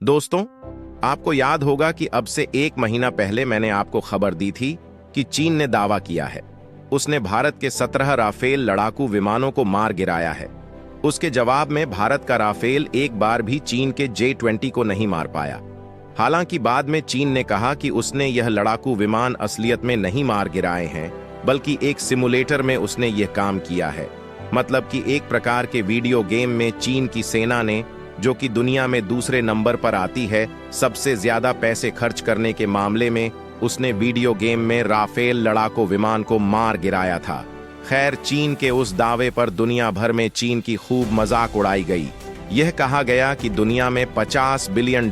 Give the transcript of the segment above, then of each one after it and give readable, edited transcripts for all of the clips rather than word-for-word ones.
दोस्तों, आपको याद होगा कि अब से 1 महीना पहले मैंने आपको खबर दी थी कि चीन ने दावा किया है उसने भारत के 17 राफेल लड़ाकू विमानों को मार गिराया है। उसके जवाब में भारत का राफेल एक बार भी चीन के J-20 को नहीं मार पाया। हालांकि बाद में चीन ने कहा कि उसने यह लड़ाकू विमान असलियत में नहीं मार गिराए हैं, बल्कि एक सिमुलेटर में उसने यह काम किया है। मतलब कि एक प्रकार के वीडियो गेम में चीन की सेना ने, जो कि दुनिया में दूसरे नंबर पर आती है सबसे ज्यादा पैसे खर्च करने के मामले में, उसने वीडियो गेम में राफेल लड़ाकू विमान को मार गिराया था। खैर, चीन के उस दावे पर दुनिया भर में चीन की खूब मजाक उड़ाई गई। यह कहा गया कि दुनिया में $50 बिलियन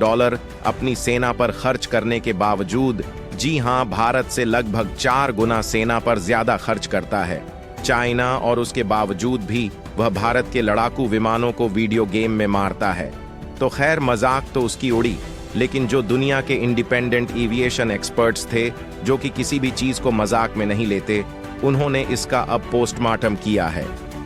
अपनी सेना पर खर्च करने के बावजूद, जी हां, भारत से लगभग 4 गुना सेना पर ज्यादा खर्च करता है चाइना, और उसके बावजूद भी वह भारत के लड़ाकू विमानों को वीडियो गेम में मारता है। तो खैर, मजाक तो उसकी उड़ी, लेकिन जो दुनिया के इंडिपेंडेंट एविएशन एक्सपर्ट्स थे, जो कि किसी भी चीज को मजाक में नहीं लेते, उन्होंने इसका अब पोस्टमार्टम किया है।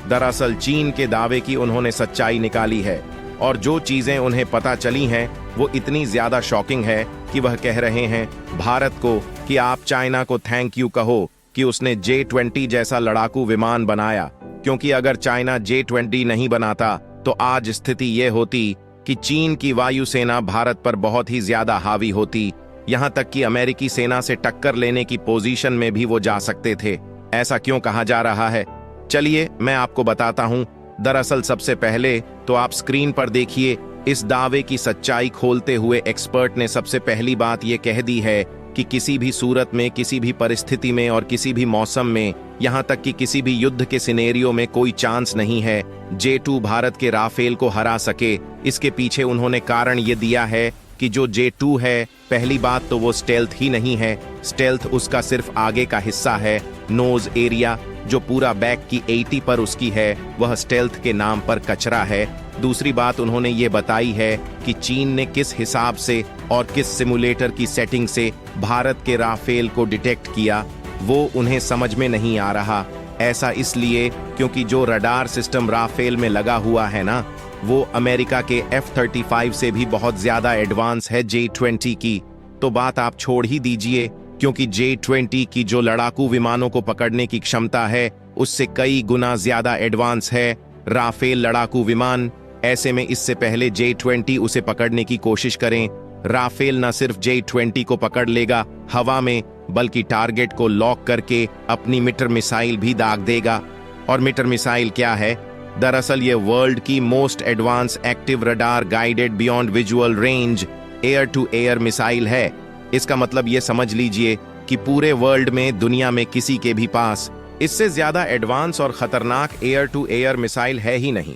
दरअसल चीन के दावे की उन्होंने सच्चाई निकाली है, और जो चीजें उन्हें पता चली हैं वो इतनी ज्यादा शॉकिंग है कि वह कह रहे हैं भारत को कि आप चाइना को थैंक यू कहो कि उसने J-20 जैसा लड़ाकू विमान बनाया, क्योंकि अगर चाइना J-20 नहीं बनाता तो आज स्थिति यह होती कि चीन की वायुसेना भारत पर बहुत ही ज्यादा हावी होती, यहां तक कि अमेरिकी सेना से टक्कर लेने की पोजीशन में भी वो जा सकते थे। ऐसा क्यों कहा जा रहा है? चलिए मैं आपको बताता हूं। दरअसल सबसे पहले तो आप स्क्रीन पर देखिए, इस दावे की सच्चाई खोलते हुए एक्सपर्ट ने सबसे पहली बात यह कह दी है कि किसी भी सूरत में, किसी भी परिस्थिति में और किसी भी मौसम में, यहां तक कि किसी भी युद्ध के सिनेरियो में कोई चांस नहीं है J-2 भारत के राफेल को हरा सके। इसके पीछे उन्होंने कारण ये दिया है कि जो J-2 है, पहली बात तो वो स्टेल्थ ही नहीं है। स्टेल्थ उसका सिर्फ आगे का हिस्सा है, नोज एरिया, जो पूरा बैक की 80 पर उसकी है, वह स्टेल्थ के नाम पर कचरा है। दूसरी बात उन्होंने ये बताई है कि चीन ने किस हिसाब से और किस सिमुलेटर की सेटिंग से भारत के राफेल को डिटेक्ट किया, वो उन्हें समझ में नहीं आ रहा। ऐसा इसलिए क्योंकि जो रडार सिस्टम राफेल में लगा हुआ है ना, वो अमेरिका के F-35 से भी बहुत ज्यादा एडवांस है J-20 की। तो बात आप छोड़ ही दीजिए, क्योंकि J-20 की जो लड़ाकू विमानों को पकड़ने की क्षमता है, उससे कई गुना ज्यादा एडवांस है राफेल लड़ाकू विमान। ऐसे में इससे पहले J-20 उसे पकड़ने की कोशिश करें, राफेल न सिर्फ J-20 को पकड़ लेगा हवा में, बल्कि टारगेट को लॉक करके अपनी मिटर मिसाइल भी दाग देगा। और मिटर मिसाइल क्या है? दरअसल ये वर्ल्ड की most advance active radar guided beyond visual range air to air missile है। इसका मतलब ये समझ लीजिए कि पूरे वर्ल्ड में, दुनिया में किसी के भी पास इससे ज्यादा एडवांस और खतरनाक एयर टू एयर मिसाइल है ही नहीं।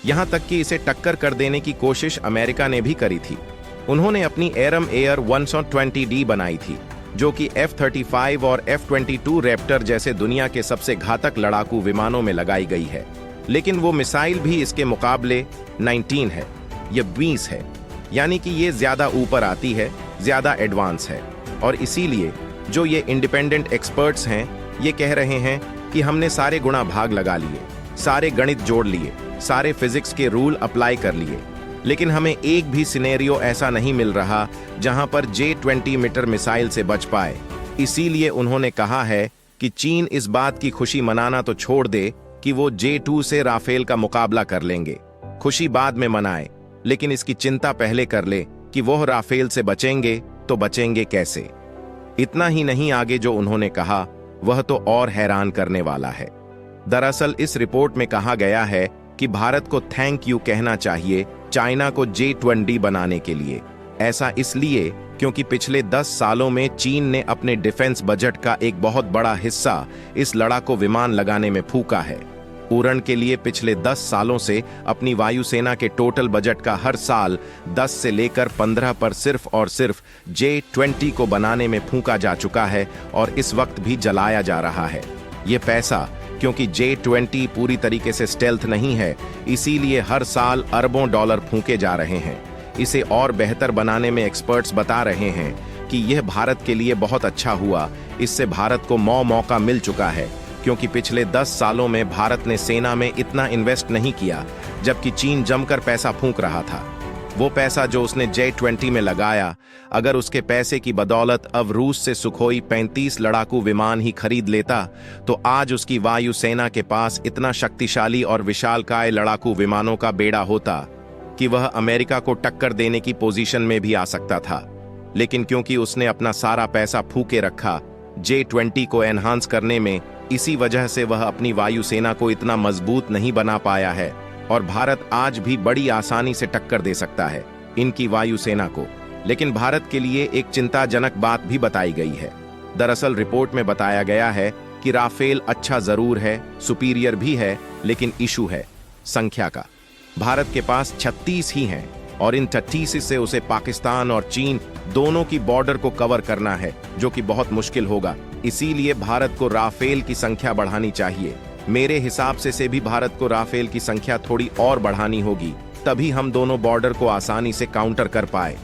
यहां तक कि इसे टक्कर कर देने की कोशिश अमेरिका ने भी करी थी। उन्होंने अपनी एरम एयर 120D बनाई थी, जो कि F-35 और F-22 रैप्टर जैसे दुनिया के सबसे घातक लड़ाकू विमानों में लगाई गई है। लेकिन वो मिसाइल भी इसके मुकाबले 19 है, ये 20 है, यानी कि ये ज्यादा ऊपर आती है, ज्यादा एडवांस है। और इसीलिए जो ये इंडिपेंडेंट एक्सपर्ट्स हैं, ये कह रहे हैं कि हमने सारे गुणा भाग लगा लिए, सारे गणित जोड़ लिए, सारे फिजिक्स के रूल अप्लाई कर लिए, लेकिन हमें एक भी सिनेरियो ऐसा नहीं मिल रहा जहां पर J-20 मीटर मिसाइल से बच पाए। इसीलिए उन्होंने कहा है कि चीन इस बात की खुशी मनाना तो छोड़ दे कि वो J-2 से राफेल का मुकाबला कर लेंगे। खुशी बाद में मनाए, लेकिन इसकी चिंता पहले कर ले कि वह राफेल से बचेंगे तो बचेंगे कैसे। इतना ही नहीं, आगे जो उन्होंने कहा वह तो और हैरान करने वाला है। दरअसल इस रिपोर्ट में कहा गया है कि भारत को थैंक यू कहना चाहिए चाइना को J-20 बनाने के लिए। ऐसा इसलिए क्योंकि पिछले 10 सालों में चीन ने अपने डिफेंस बजट का एक बहुत बड़ा हिस्सा इस लड़ाकू विमान लगाने में फूका है। उड़ान के लिए पिछले 10 सालों से अपनी वायुसेना के टोटल बजट का हर साल 10 से लेकर 15 पर सिर्फ और सिर्फ J-20 को बनाने में फूका जा चुका है, और इस वक्त भी जलाया जा रहा है ये पैसा। क्योंकि J-20 पूरी तरीके से स्टेल्थ नहीं है, इसीलिए हर साल अरबों डॉलर फूके जा रहे हैं। इसे और बेहतर बनाने में एक्सपर्ट्स बता रहे हैं कि यह भारत के लिए बहुत अच्छा हुआ। इससे भारत को मौका मिल चुका है, क्योंकि पिछले 10 सालों में भारत ने सेना में इतना इन्वेस्ट नहीं किया, जबकि चीन जमकर पैसा फूंक रहा था। वो पैसा जो उसने J-20 में लगाया, अगर उसके पैसे की बदौलत अब रूस से सुखोई 35 लड़ाकू विमान ही खरीद लेता, तो आज उसकी वायुसेना के पास इतना शक्तिशाली और विशालकाय लड़ाकू विमानों का बेड़ा होता कि वह अमेरिका को टक्कर देने की पोजीशन में भी आ सकता था। लेकिन क्योंकि उसने अपना सारा पैसा फूके रखा J-20 को एनहांस करने में, इसी वजह से वह अपनी वायुसेना को इतना मजबूत नहीं बना पाया है और भारत आज भी बड़ी आसानी से टक्कर दे सकता है इनकी वायुसेना को। लेकिन भारत के लिए एक चिंताजनक बात भी बताई गई है। दरअसल रिपोर्ट में बताया गया है कि राफेल अच्छा जरूर है, सुपीरियर भी है, लेकिन इशू है संख्या का। भारत के पास 36 ही हैं और इन 36 से उसे पाकिस्तान और चीन दोनों की बॉर्डर को कवर करना है, जो कि बहुत मुश्किल होगा। इसीलिए भारत को राफेल की संख्या बढ़ानी चाहिए। मेरे हिसाब से भी भारत को राफेल की संख्या थोड़ी और बढ़ानी होगी, तभी हम दोनों बॉर्डर को आसानी से काउंटर कर पाए।